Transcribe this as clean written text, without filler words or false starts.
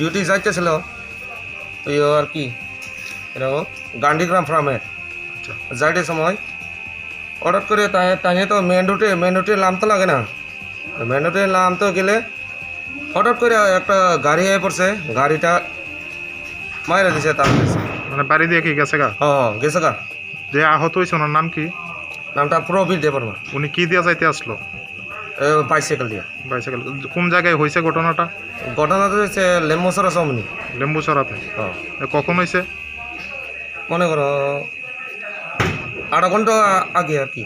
Duty যাইতেছিল ওই আর কি এরকম গান্ধীগ্রাম ফার্মে আচ্ছা যাইতে সময় হঠাৎ করে তাই তো মেন রুটে নামতে লাগে না মেন রুটে নামতে গেলে হঠাৎ করে একটা গাড়ি হয়ে পড়ছে গাড়িটা মাইরে দিছে তার মানে বাড়ি দিয়ে কি গেছে গা? হ্যাঁ গেছে গা যে আহত হয়েছে ওনার নাম কি? নামটা প্রবীর দেববর্মা উনি কি দিয়ে যাইতে আসলো? বাইসাইকেল দিয়ে বাইসাইকেল। কোন জায়গায় হয়েছে ঘটনাটা? ঘটনাটা হচ্ছে লেম্বুসরা সমনি লেম্বুচড়াতে। হ্যাঁ কখন হয়েছে? মনে করো আধা ঘন্টা আগে আর কি